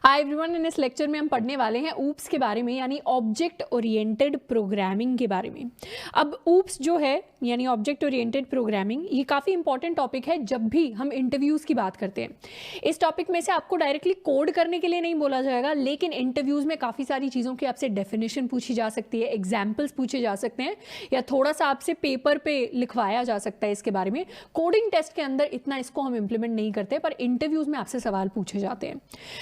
Hi everyone, इन इस lecture में हम पढ़ने वाले हैं ऊप्स के बारे में, यानी ऑब्जेक्ट ओरिएंटेड प्रोग्रामिंग के बारे में। अब ऊप्स जो है यानी ऑब्जेक्ट ओरिएंटेड प्रोग्रामिंग, ये काफ़ी इंपॉर्टेंट टॉपिक है जब भी हम इंटरव्यूज़ की बात करते हैं। इस टॉपिक में से आपको डायरेक्टली कोड करने के लिए नहीं बोला जाएगा, लेकिन इंटरव्यूज़ में काफ़ी सारी चीज़ों की आपसे डेफिनेशन पूछी जा सकती है, एग्जाम्पल्स पूछे जा सकते हैं, या थोड़ा सा आपसे पेपर पे लिखवाया जा सकता है इसके बारे में। कोडिंग टेस्ट के अंदर इतना इसको हम इम्प्लीमेंट नहीं करते, पर इंटरव्यूज़ में आपसे सवाल पूछे जाते हैं।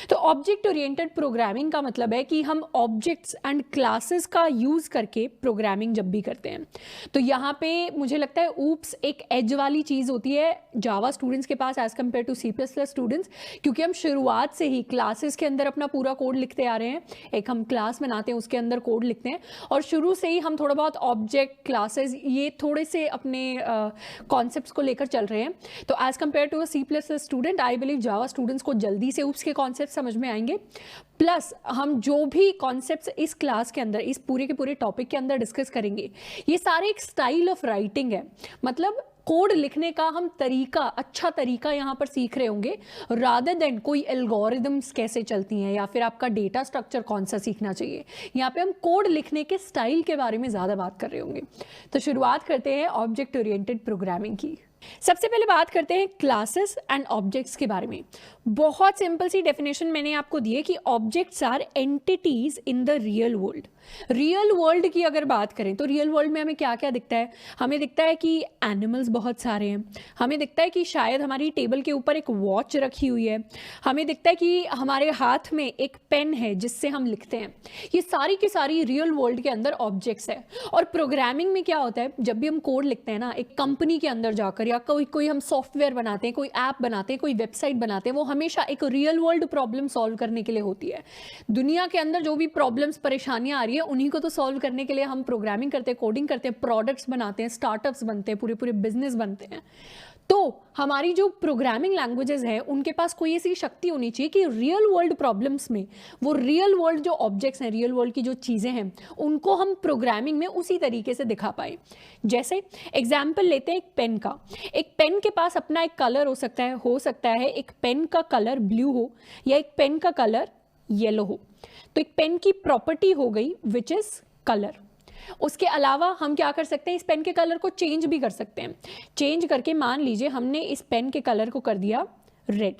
तो ऑब्जेक्ट ओरिएंटेड प्रोग्रामिंग का मतलब है कि हम ऑब्जेक्ट्स एंड क्लासेस का यूज़ करके प्रोग्रामिंग जब भी करते हैं, तो यहाँ पे मुझे लगता है ऊप्स एक एज वाली चीज़ होती है जावा स्टूडेंट्स के पास as compare to C plus plus students, क्योंकि हम शुरुआत से ही क्लासेस के अंदर अपना पूरा कोड लिखते आ रहे हैं। एक हम क्लास बनाते हैं, उसके अंदर कोड लिखते हैं, और शुरू से ही हम थोड़ा बहुत ऑब्जेक्ट क्लासेस ये थोड़े से अपने कॉन्सेप्ट्स को लेकर चल रहे हैं। तो as compare to C plus plus student, I believe Java students को जल्दी से ऊप्स के कॉन्सेप्ट समझ में आएंगे। प्लस हम जो भी कॉन्सेप्ट्स इस क्लास के अंदर, इस पूरे के पूरे टॉपिक के अंदर डिस्कस करेंगे, ये सारे एक स्टाइल ऑफ राइटिंग है। मतलब कोड लिखने का हम तरीका, अच्छा तरीका यहाँ पर सीख रहे होंगे, रादर देन कोई एल्गोरिदम्स कैसे चलती हैं या फिर आपका डेटा स्ट्रक्चर कौन सा सीखना चाहिए। यहाँ पे हम कोड लिखने के स्टाइल के बारे में ज़्यादा बात कर रहे होंगे। तो शुरुआत करते हैं ऑब्जेक्ट ओरिएंटेड प्रोग्रामिंग की। सबसे पहले बात करते हैं क्लासेस एंड ऑब्जेक्ट्स के बारे में। बहुत सिंपल सी डेफिनेशन मैंने आपको दी है कि objects are entities in the real world. Real world की अगर बात करें तो रियल वर्ल्ड में हमें क्या क्या दिखता है? हमें दिखता है कि एनिमल्स बहुत सारे हैं, हमें दिखता है कि शायद हमारी टेबल के ऊपर एक वॉच रखी हुई है, हमें दिखता है कि हमारे हाथ में एक पेन है जिससे हम लिखते हैं। ये सारी की सारी रियल वर्ल्ड के अंदर ऑब्जेक्ट्स है। और प्रोग्रामिंग में क्या होता है, जब भी हम कोड लिखते हैं ना, एक कंपनी के अंदर जाकर, या कोई हम सॉफ्टवेयर बनाते हैं, कोई ऐप बनाते हैं, कोई वेबसाइट बनाते हैं, वो हमेशा एक रियल वर्ल्ड प्रॉब्लम सॉल्व करने के लिए होती है। दुनिया के अंदर जो भी प्रॉब्लम्स, परेशानियां आ रही है, उन्हीं को तो सॉल्व करने के लिए हम प्रोग्रामिंग करते हैं, कोडिंग करते हैं, प्रोडक्ट्स बनाते हैं, स्टार्टअप्स बनते हैं, पूरे पूरे बिजनेस बनते हैं। तो हमारी जो प्रोग्रामिंग लैंग्वेजेस हैं, उनके पास कोई ऐसी शक्ति होनी चाहिए कि रियल वर्ल्ड प्रॉब्लम्स में वो रियल वर्ल्ड जो ऑब्जेक्ट्स हैं, रियल वर्ल्ड की जो चीज़ें हैं, उनको हम प्रोग्रामिंग में उसी तरीके से दिखा पाए। जैसे एग्जाम्पल लेते हैं एक पेन का। एक पेन के पास अपना एक कलर हो सकता है एक पेन का कलर ब्लू हो या एक पेन का कलर येलो हो। तो एक पेन की प्रॉपर्टी हो गई विच इज कलर। उसके अलावा हम क्या कर सकते हैं, इस पेन के कलर को चेंज भी कर सकते हैं। चेंज करके मान लीजिए हमने इस पेन के कलर को कर दिया रेड,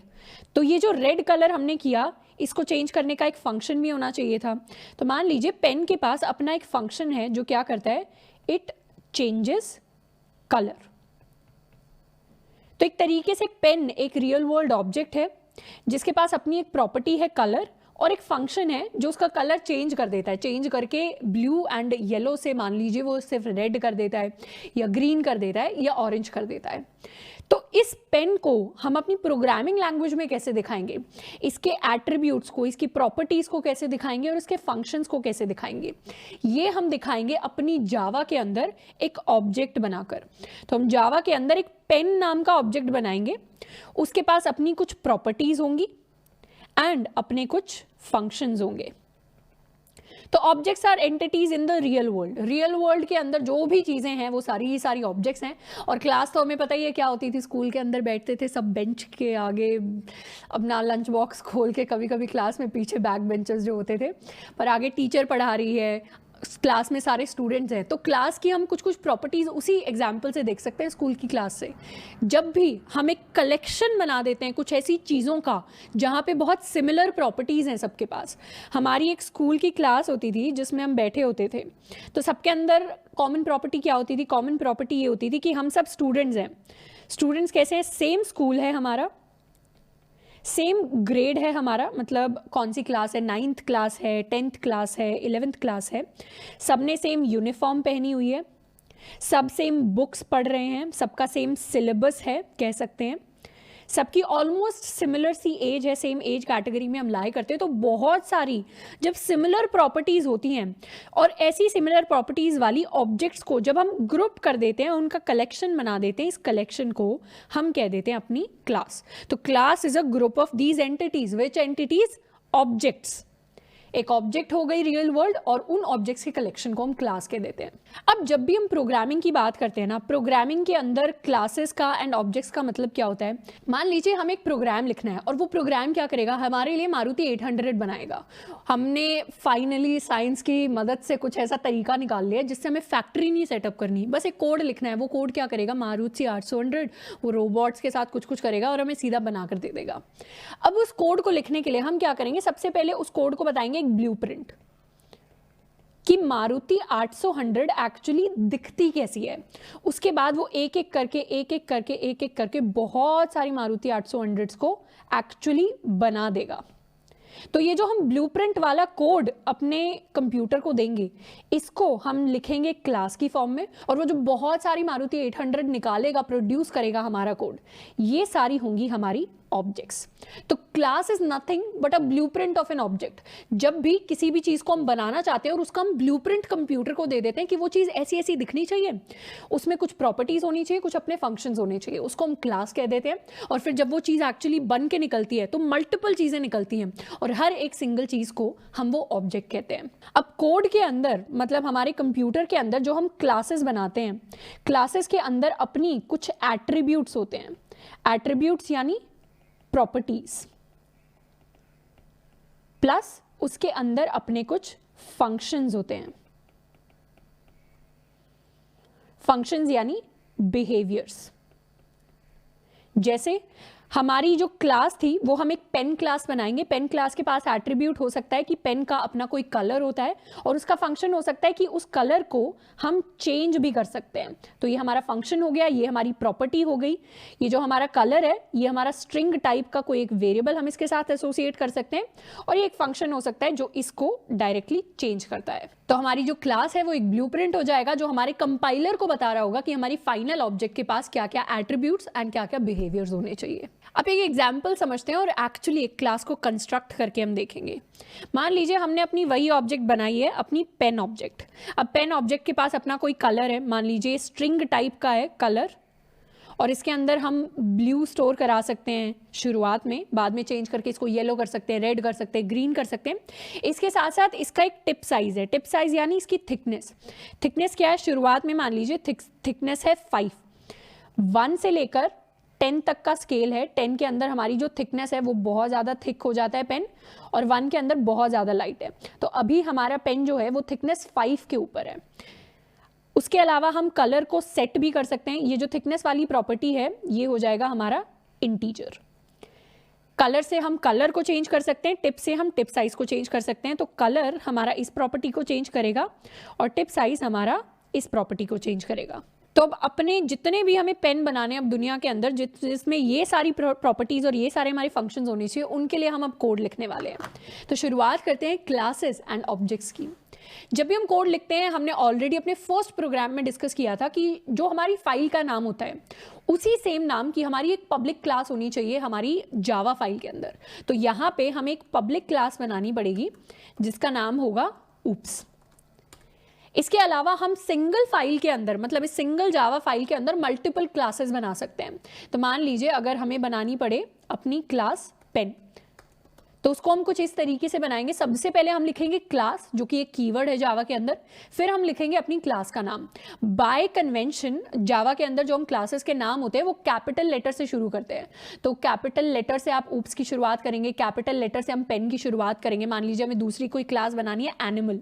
तो ये जो रेड कलर हमने किया, इसको चेंज करने का एक फंक्शन भी होना चाहिए था। तो मान लीजिए पेन के पास अपना एक फंक्शन है जो क्या करता है, इट चेंजेस कलर। तो एक तरीके से पेन एक रियल वर्ल्ड ऑब्जेक्ट है जिसके पास अपनी एक प्रॉपर्टी है कलर, और एक फंक्शन है जो उसका कलर चेंज कर देता है। चेंज करके ब्लू एंड येलो से मान लीजिए वो सिर्फ रेड कर देता है, या ग्रीन कर देता है, या ऑरेंज कर देता है। तो इस पेन को हम अपनी प्रोग्रामिंग लैंग्वेज में कैसे दिखाएंगे, इसके एट्रीब्यूट्स को, इसकी प्रॉपर्टीज को कैसे दिखाएंगे, और इसके फंक्शंस को कैसे दिखाएंगे, ये हम दिखाएंगे अपनी जावा के अंदर एक ऑब्जेक्ट बनाकर। तो हम जावा के अंदर एक पेन नाम का ऑब्जेक्ट बनाएंगे, उसके पास अपनी कुछ प्रॉपर्टीज होंगी एंड अपने कुछ फंक्शंस होंगे। तो objects are entities in the real world. Real world के अंदर जो भी चीजें हैं वो सारी ही सारी ऑब्जेक्ट्स हैं। और क्लास तो हमें पता ही है क्या होती थी, स्कूल के अंदर बैठते थे सब बेंच के आगे, अपना लंच बॉक्स खोल के, कभी कभी क्लास में पीछे बैक बेंचर्स जो होते थे, पर आगे टीचर पढ़ा रही है, क्लास में सारे स्टूडेंट्स हैं। तो क्लास की हम कुछ कुछ प्रॉपर्टीज उसी एग्जाम्पल से देख सकते हैं स्कूल की क्लास से। जब भी हम एक कलेक्शन बना देते हैं कुछ ऐसी चीज़ों का जहाँ पे बहुत सिमिलर प्रॉपर्टीज़ हैं सबके पास। हमारी एक स्कूल की क्लास होती थी जिसमें हम बैठे होते थे, तो सबके अंदर कॉमन प्रॉपर्टी क्या होती थी? कॉमन प्रॉपर्टी ये होती थी कि हम सब स्टूडेंट्स हैं। स्टूडेंट्स कैसे हैं? सेम स्कूल है हमारा, सेम ग्रेड है हमारा, मतलब कौन सी क्लास है, 9th क्लास है, 10th क्लास है, 11th क्लास है, सबने सेम यूनिफॉर्म पहनी हुई है, सब सेम बुक्स पढ़ रहे हैं, सबका सेम सिलेबस है कह सकते हैं, सबकी ऑलमोस्ट सिमिलर सी एज है, सेम एज कैटेगरी में हम लाई करते हैं। तो बहुत सारी जब सिमिलर प्रॉपर्टीज़ होती हैं, और ऐसी सिमिलर प्रॉपर्टीज़ वाली ऑब्जेक्ट्स को जब हम ग्रुप कर देते हैं, उनका कलेक्शन बना देते हैं, इस कलेक्शन को हम कह देते हैं अपनी क्लास। तो class is a group of these entities, which entities? Objects. एक ऑब्जेक्ट हो गई रियल वर्ल्ड, और उन ऑब्जेक्ट्स के कलेक्शन को हम क्लास के देते हैं। अब जब भी हम प्रोग्रामिंग की बात करते हैं ना, प्रोग्रामिंग के अंदर क्लासेस का एंड ऑब्जेक्ट्स का मतलब क्या होता है। मान लीजिए हम एक प्रोग्राम लिखना है और वो प्रोग्राम क्या करेगा, हमारे लिए मारुति 800 बनाएगा। हमने फाइनली साइंस की मदद से कुछ ऐसा तरीका निकाल लिया जिससे हमें फैक्ट्री नहीं सेटअप करनी, बस एक कोड लिखना है। वो कोड क्या करेगा, मारुति 800 वो रोबोट्स के साथ कुछ कुछ करेगा और हमें सीधा बना कर दे देगा। अब उस कोड को लिखने के लिए हम क्या करेंगे, सबसे पहले उस कोड को बताएंगे एक ब्लूप्रिंट कि मारुति 800 एक्चुअली दिखती कैसी है। उसके बाद वो एक एक करके बहुत सारी मारुति 800 को एक्चुअली बना देगा। तो ये जो हम ब्लूप्रिंट वाला कोड अपने कंप्यूटर को देंगे, इसको हम लिखेंगे क्लास की फॉर्म में, और वो जो बहुत सारी मारुति 800 निकालेगा, प्रोड्यूस करेगा हमारा कोड, ये सारी होंगी हमारी ऑब्जेक्ट्स। तो class is nothing but a blueprint of an object. जब भी किसी भी चीज को हम बनाना चाहते हैं और उसका हम ब्लूप्रिंट कंप्यूटर को दे देते हैं कि वो चीज ऐसी ऐसी दिखनी चाहिए, उसमें कुछ प्रॉपर्टीज होनी चाहिए, कुछ अपने फंक्शंस होने चाहिए, उसको हम क्लास कह देते हैं। और फिर जब वो चीज एक्चुअली बन के निकलती है तो मल्टीपल चीजें निकलती हैं, और हर एक सिंगल चीज को हम वो ऑब्जेक्ट कहते हैं। अब कोड के अंदर, मतलब हमारे कंप्यूटर के अंदर जो हम क्लासेस बनाते हैं, क्लासेस के अंदर अपनी कुछ एट्रीब्यूट्स होते हैं। एट्रीब्यूट्स यानी प्रॉपर्टीज, प्लस उसके अंदर अपने कुछ फंक्शंस होते हैं। फंक्शंस यानी बिहेवियर्स। जैसे हमारी जो क्लास थी वो हम एक पेन क्लास बनाएंगे। पेन क्लास के पास एट्रीब्यूट हो सकता है कि पेन का अपना कोई कलर होता है, और उसका फंक्शन हो सकता है कि उस कलर को हम चेंज भी कर सकते हैं। तो ये हमारा फंक्शन हो गया, ये हमारी प्रॉपर्टी हो गई। ये जो हमारा कलर है ये हमारा स्ट्रिंग टाइप का कोई एक वेरिएबल हम इसके साथ एसोसिएट कर सकते हैं, और ये एक फंक्शन हो सकता है जो इसको डायरेक्टली चेंज करता है। तो हमारी जो क्लास है वो एक ब्लूप्रिंट हो जाएगा जो हमारे कंपाइलर को बता रहा होगा कि हमारी फाइनल ऑब्जेक्ट के पास क्या क्या एट्रीब्यूट्स एंड क्या क्या बिहेवियर्स होने चाहिए। अब एक एग्जाम्पल समझते हैं और एक्चुअली एक क्लास को कंस्ट्रक्ट करके हम देखेंगे। मान लीजिए हमने अपनी वही ऑब्जेक्ट बनाई है, अपनी पेन ऑब्जेक्ट। अब पेन ऑब्जेक्ट के पास अपना कोई कलर है, मान लीजिए स्ट्रिंग टाइप का है कलर, और इसके अंदर हम ब्लू स्टोर करा सकते हैं शुरुआत में, बाद में चेंज करके इसको येलो कर सकते हैं, रेड कर सकते हैं, ग्रीन कर सकते हैं। इसके साथ साथ इसका एक टिप साइज है। टिप साइज यानी इसकी थिकनेस। थिकनेस क्या है, शुरुआत में मान लीजिए थिकनेस है 5। 1 से लेकर 10 तक का स्केल है। 10 के अंदर हमारी जो थिकनेस है वो बहुत ज़्यादा थिक हो जाता है पेन, और 1 के अंदर बहुत ज़्यादा लाइट है। तो अभी हमारा पेन जो है वो थिकनेस 5 के ऊपर है। उसके अलावा हम कलर को सेट भी कर सकते हैं। ये जो थिकनेस वाली प्रॉपर्टी है ये हो जाएगा हमारा इंटीजर। कलर से हम कलर को चेंज कर सकते हैं, टिप से हम टिप साइज को चेंज कर सकते हैं। तो कलर हमारा इस प्रॉपर्टी को चेंज करेगा और टिप साइज हमारा इस प्रॉपर्टी को चेंज करेगा। तो अब अपने जितने भी हमें पेन बनाने अब दुनिया के अंदर जिसमें ये सारी प्रॉपर्टीज और ये सारे हमारे फंक्शंस होने चाहिए, उनके लिए हम अब कोड लिखने वाले हैं। तो शुरुआत करते हैं क्लासेस एंड ऑब्जेक्ट्स की। जब भी हम कोड लिखते हैं, हमने ऑलरेडी अपने फर्स्ट प्रोग्राम में डिस्कस किया था कि जो हमारी फाइल का नाम होता है उसी सेम नाम की हमारी एक पब्लिक क्लास होनी चाहिए हमारी जावा फाइल के अंदर। तो यहाँ पे हमें एक पब्लिक क्लास बनानी पड़ेगी जिसका नाम होगा ऊप्स। इसके अलावा हम सिंगल फाइल के अंदर, मतलब इस सिंगल जावा फाइल के अंदर मल्टीपल क्लासेस बना सकते हैं। तो मान लीजिए अगर हमें बनानी पड़े अपनी क्लास पेन, तो उसको हम कुछ इस तरीके से बनाएंगे। सबसे पहले हम लिखेंगे क्लास, जो कि एक कीवर्ड है जावा के अंदर। फिर हम लिखेंगे अपनी क्लास का नाम। बाय कन्वेंशन जावा के अंदर जो हम क्लासेस के नाम होते हैं वो कैपिटल लेटर से शुरू करते हैं। तो कैपिटल लेटर से आप ऊप्स की शुरुआत करेंगे, कैपिटल लेटर से हम पेन की शुरुआत करेंगे। मान लीजिए हमें दूसरी कोई क्लास बनानी है एनिमल,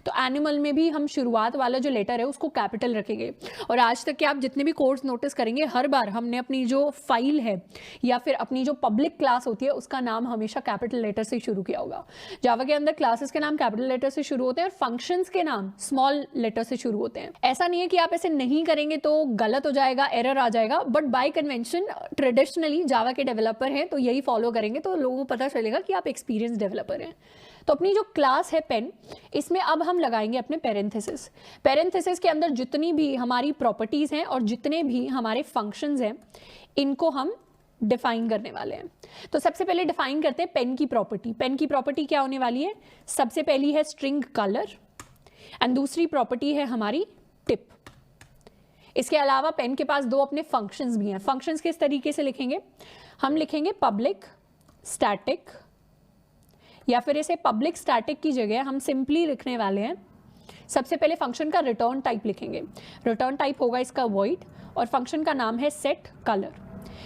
तो एनिमल में भी हम शुरुआत वाला जो लेटर है उसको कैपिटल रखेंगे। और आज तक के आप जितने भी कोड्स नोटिस करेंगे, हर बार हमने अपनी जो फाइल है या फिर अपनी जो पब्लिक क्लास होती है उसका नाम हमेशा कैपिटल लेटर से शुरू किया होगा। जावा के अंदर क्लासेस के नाम कैपिटल लेटर से शुरू होते हैं और फंक्शंस के नाम स्मॉल लेटर से शुरू होते हैं। ऐसा नहीं है कि आप ऐसे नहीं करेंगे तो गलत हो जाएगा, एरर आ जाएगा, बट बाय कन्वेंशन ट्रेडिशनली जावा के डेवलपर हैं तो यही फॉलो करेंगे, तो लोगों को पता चलेगा कि आप एक्सपीरियंस डेवलपर हैं। तो अपनी जो क्लास है पेन, इसमें अब हम लगाएंगे अपने पेरेंथेसिस। पेरेंथेसिस के अंदर जितनी भी हमारी प्रॉपर्टीज हैं और जितने भी हमारे फंक्शंस हैं, इनको हम डिफाइन करने वाले हैं। तो सबसे पहले डिफाइन करते हैं पेन की प्रॉपर्टी। पेन की प्रॉपर्टी क्या होने वाली है? सबसे पहली है स्ट्रिंग कलर एंड दूसरी प्रॉपर्टी है हमारी टिप। इसके अलावा पेन के पास दो अपने फंक्शंस भी हैं। फंक्शंस किस तरीके से लिखेंगे? हम लिखेंगे पब्लिक स्टैटिक या फिर इसे पब्लिक स्टैटिक की जगह हम सिंपली लिखने वाले हैं, सबसे पहले फंक्शन का रिटर्न टाइप लिखेंगे। रिटर्न टाइप होगा इसका वॉइड और फंक्शन का नाम है सेट कलर।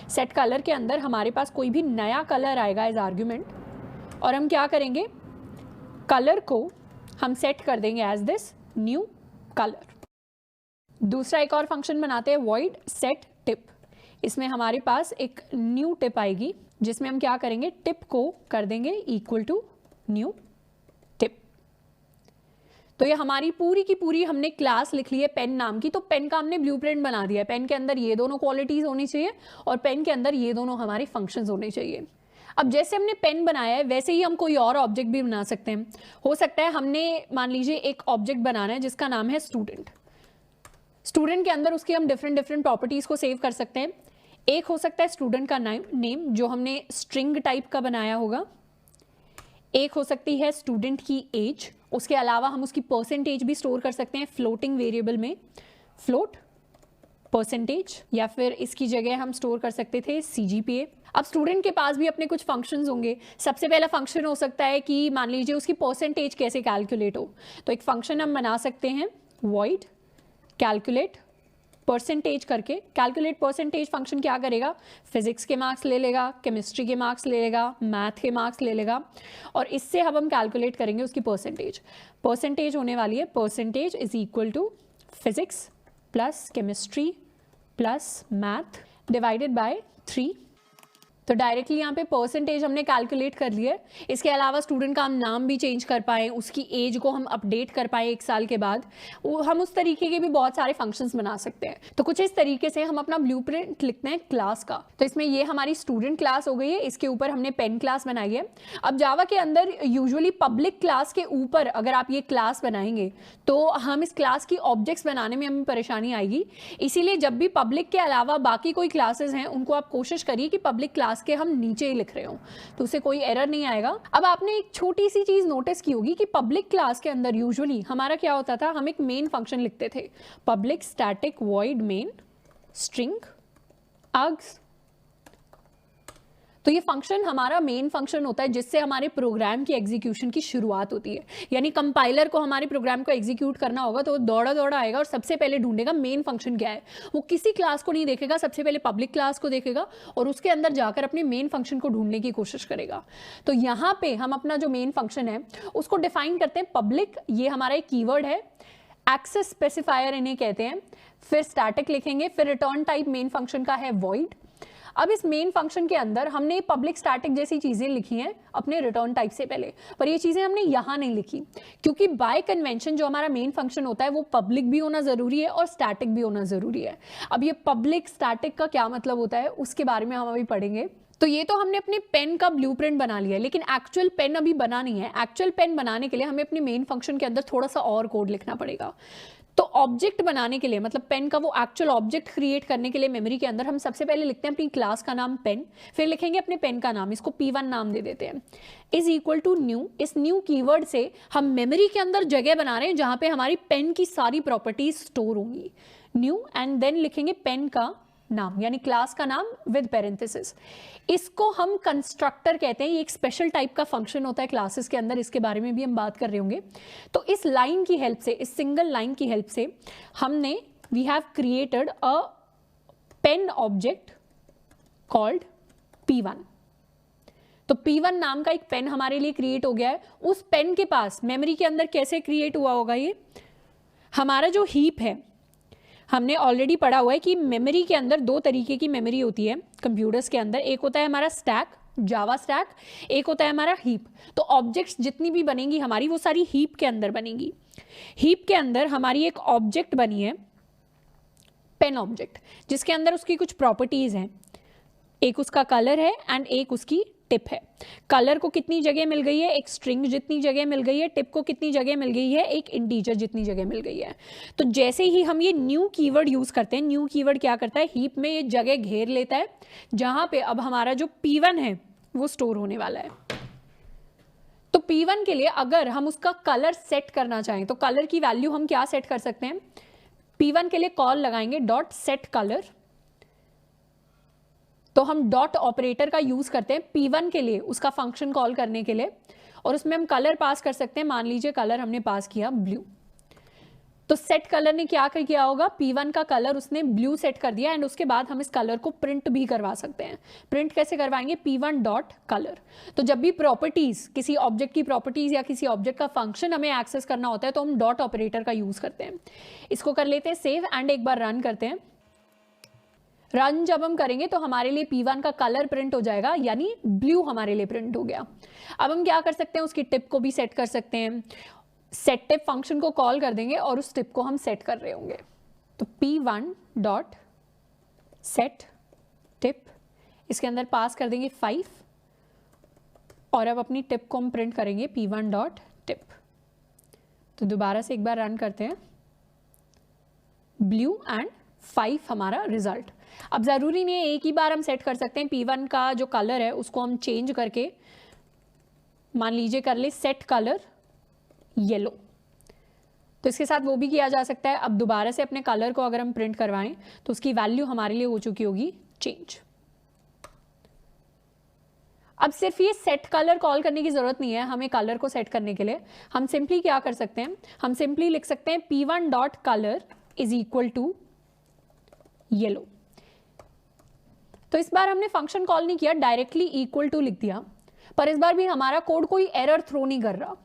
सेट कलर के अंदर हमारे पास कोई भी नया कलर आएगा एज आर्ग्यूमेंट और हम क्या करेंगे, कलर को हम सेट कर देंगे एज दिस न्यू कलर। दूसरा एक और फंक्शन बनाते हैं वॉइड सेट टिप। इसमें हमारे पास एक न्यू टिप आएगी जिसमें हम क्या करेंगे, टिप को कर देंगे इक्वल टू न्यू टिप। तो ये हमारी पूरी की पूरी हमने क्लास लिख ली है पेन नाम की। तो पेन का हमने ब्लूप्रिंट बना दिया है। पेन के अंदर ये दोनों क्वालिटीज होनी चाहिए और पेन के अंदर ये दोनों हमारे फंक्शंस होने चाहिए। अब जैसे हमने पेन बनाया है वैसे ही हम कोई और ऑब्जेक्ट भी बना सकते हैं। हो सकता है हमने मान लीजिए एक ऑब्जेक्ट बनाना है जिसका नाम है स्टूडेंट। स्टूडेंट के अंदर उसकी हम डिफरेंट प्रॉपर्टीज को सेव कर सकते हैं। एक हो सकता है स्टूडेंट का नेम जो हमने स्ट्रिंग टाइप का बनाया होगा। एक हो सकती है स्टूडेंट की एज। उसके अलावा हम उसकी परसेंटेज भी स्टोर कर सकते हैं फ्लोटिंग वेरिएबल में, फ्लोट परसेंटेज, या फिर इसकी जगह हम स्टोर कर सकते थे CGPA। अब स्टूडेंट के पास भी अपने कुछ फंक्शंस होंगे। सबसे पहला फंक्शन हो सकता है कि मान लीजिए उसकी परसेंटेज कैसे कैलकुलेट हो, तो एक फंक्शन हम बना सकते हैं वॉइड कैलकुलेट परसेंटेज करके। कैलकुलेट परसेंटेज फंक्शन क्या करेगा, फिजिक्स के मार्क्स ले लेगा, केमिस्ट्री के मार्क्स ले लेगा, मैथ के मार्क्स ले लेगा और इससे अब हम कैलकुलेट करेंगे उसकी परसेंटेज। परसेंटेज होने वाली है percentage is equal to physics plus chemistry plus math divided by 3। तो डायरेक्टली यहाँ पे परसेंटेज हमने कैलकुलेट कर लिया है। इसके अलावा स्टूडेंट का हम नाम भी चेंज कर पाए, उसकी एज को हम अपडेट कर पाए 1 साल के बाद, हम उस तरीके के भी बहुत सारे फंक्शंस बना सकते हैं। तो कुछ इस तरीके से हम अपना ब्लूप्रिंट लिखते हैं क्लास का। तो इसमें ये हमारी स्टूडेंट क्लास हो गई है, इसके ऊपर हमने पेन क्लास बनाई है। अब जावा के अंदर यूजुअली पब्लिक क्लास के ऊपर अगर आप ये क्लास बनाएंगे तो हम इस क्लास की ऑब्जेक्ट्स बनाने में हमें परेशानी आएगी। इसीलिए जब भी पब्लिक के अलावा बाकी कोई क्लासेस हैं उनको आप कोशिश करिए कि पब्लिक क्लास के हम नीचे ही लिख रहे हो, तो उसे कोई एरर नहीं आएगा। अब आपने एक छोटी सी चीज नोटिस की होगी कि पब्लिक क्लास के अंदर यूजुअली हमारा क्या होता था, हम एक मेन फंक्शन लिखते थे, public static void main string args. तो ये फंक्शन हमारा मेन फंक्शन होता है जिससे हमारे प्रोग्राम की एग्जीक्यूशन की शुरुआत होती है। यानी कंपाइलर को हमारे प्रोग्राम को एग्जीक्यूट करना होगा तो वो दौड़ा दौड़ा आएगा और सबसे पहले ढूंढेगा मेन फंक्शन क्या है। वो किसी क्लास को नहीं देखेगा, सबसे पहले पब्लिक क्लास को देखेगा और उसके अंदर जाकर अपने मेन फंक्शन को ढूंढने की कोशिश करेगा। तो यहाँ पे हम अपना जो मेन फंक्शन है उसको डिफाइन करते हैं पब्लिक, ये हमारा एक कीवर्ड है, एक्सेस स्पेसिफायर इन्हें कहते हैं, फिर स्टैटिक लिखेंगे, फिर रिटर्न टाइप मेन फंक्शन का है वॉइड। अब इस मेन फंक्शन के अंदर हमने पब्लिक स्टैटिक जैसी चीजें लिखी हैं अपने रिटर्न टाइप से पहले, पर ये चीजें हमने यहां नहीं लिखी क्योंकि बाय कन्वेंशन जो हमारा मेन फंक्शन होता है वो पब्लिक भी होना जरूरी है और स्टैटिक भी होना जरूरी है। अब ये पब्लिक स्टैटिक का क्या मतलब होता है उसके बारे में हम अभी पढ़ेंगे। तो ये तो हमने अपने पेन का ब्लूप्रिंट बना लिया, लेकिन एक्चुअल पेन अभी बना नहीं है। एक्चुअल पेन बनाने के लिए हमें अपने मेन फंक्शन के अंदर थोड़ा सा और कोड लिखना पड़ेगा। तो ऑब्जेक्ट बनाने के लिए, मतलब पेन का वो एक्चुअल ऑब्जेक्ट क्रिएट करने के लिए मेमोरी के अंदर हम सबसे पहले लिखते हैं अपनी क्लास का नाम पेन, फिर लिखेंगे अपने पेन का नाम, इसको P1 नाम दे देते हैं, इज इक्वल टू न्यू। इस न्यू कीवर्ड से हम मेमोरी के अंदर जगह बना रहे हैं जहां पे हमारी पेन की सारी प्रॉपर्टीज स्टोर होंगी, न्यू, एंड देन लिखेंगे पेन का नाम यानी क्लास का नाम विद पैरेंथेसिस। इसको हम कंस्ट्रक्टर कहते हैं। ये एक स्पेशल टाइप का फंक्शन होता है क्लासेस के अंदर, इसके बारे में भी हम बात कर रहे होंगे। तो इस लाइन की हेल्प से, इस सिंगल लाइन की हेल्प से हमने we have created a pen object called P1। तो P1 नाम का एक पेन हमारे लिए क्रिएट हो गया है। उस पेन के पास मेमोरी के अंदर कैसे क्रिएट हुआ होगा, ये हमारा जो हीप है, हमने ऑलरेडी पढ़ा हुआ है कि मेमोरी के अंदर 2 तरीके की मेमोरी होती है कंप्यूटर्स के अंदर। एक होता है हमारा स्टैक, जावा स्टैक, एक होता है हमारा हीप। तो ऑब्जेक्ट्स जितनी भी बनेंगी हमारी वो सारी हीप के अंदर बनेंगी। हीप के अंदर हमारी एक ऑब्जेक्ट बनी है पेन ऑब्जेक्ट, जिसके अंदर उसकी कुछ प्रॉपर्टीज हैं। एक उसका कलर है एंड एक उसकी टिप है। कलर को कितनी जगह मिल गई है, एक स्ट्रिंग जितनी जगह मिल गई है, टिप को कितनी जगह मिल गई है, एक इंटीजर जितनी जगह मिल गई है। तो जैसे ही हम ये न्यू कीवर्ड यूज करते हैं, न्यू कीवर्ड क्या करता है, हीप में ये जगह घेर लेता है जहां पे अब हमारा जो P1 है वो स्टोर होने वाला है। तो P1 के लिए अगर हम उसका कलर सेट करना चाहें तो कलर की वैल्यू हम क्या सेट कर सकते हैं, P1 के लिए कॉल लगाएंगे डॉट सेट कलर। तो हम डॉट ऑपरेटर का यूज करते हैं P1 के लिए उसका फंक्शन कॉल करने के लिए, और उसमें हम कलर पास कर सकते हैं। मान लीजिए कलर हमने पास किया ब्लू, तो सेट कलर ने क्या किया होगा, P1 का कलर उसने ब्लू सेट कर दिया एंड उसके बाद हम इस कलर को प्रिंट भी करवा सकते हैं। प्रिंट कैसे करवाएंगे, P1 डॉट कलर। तो जब भी प्रॉपर्टीज, किसी ऑब्जेक्ट की प्रॉपर्टीज या किसी ऑब्जेक्ट का फंक्शन हमें एक्सेस करना होता है तो हम डॉट ऑपरेटर का यूज करते हैं। इसको कर लेते हैं सेव एंड एक बार रन करते हैं। रन जब हम करेंगे तो हमारे लिए P1 का कलर प्रिंट हो जाएगा, यानी ब्लू हमारे लिए प्रिंट हो गया। अब हम क्या कर सकते हैं, उसकी टिप को भी सेट कर सकते हैं। सेट टिप फंक्शन को कॉल कर देंगे और उस टिप को हम सेट कर रहे होंगे। तो P1 डॉट सेट टिप, इसके अंदर पास कर देंगे 5 और अब अपनी टिप को हम प्रिंट करेंगे P1 डॉट टिप। तो दोबारा से एक बार रन करते हैं, ब्लू एंड 5 हमारा रिजल्ट। अब जरूरी नहीं है एक ही बार हम सेट कर सकते हैं। P1 का जो कलर है उसको हम चेंज करके मान लीजिए कर ले सेट कलर येलो, तो इसके साथ वो भी किया जा सकता है। अब दोबारा से अपने कलर को अगर हम प्रिंट करवाएं तो उसकी वैल्यू हमारे लिए हो चुकी होगी चेंज। अब सिर्फ ये सेट कलर कॉल करने की जरूरत नहीं है हमें कलर को सेट करने के लिए। हम सिंपली क्या कर सकते हैं, हम सिंपली लिख सकते हैं P1 dot colour is equal to yellow. तो इस बार हमने फंक्शन कॉल नहीं किया, डायरेक्टली इक्वल टू लिख दिया, पर इस बार भी हमारा कोड कोई एरर थ्रो नहीं कर रहा।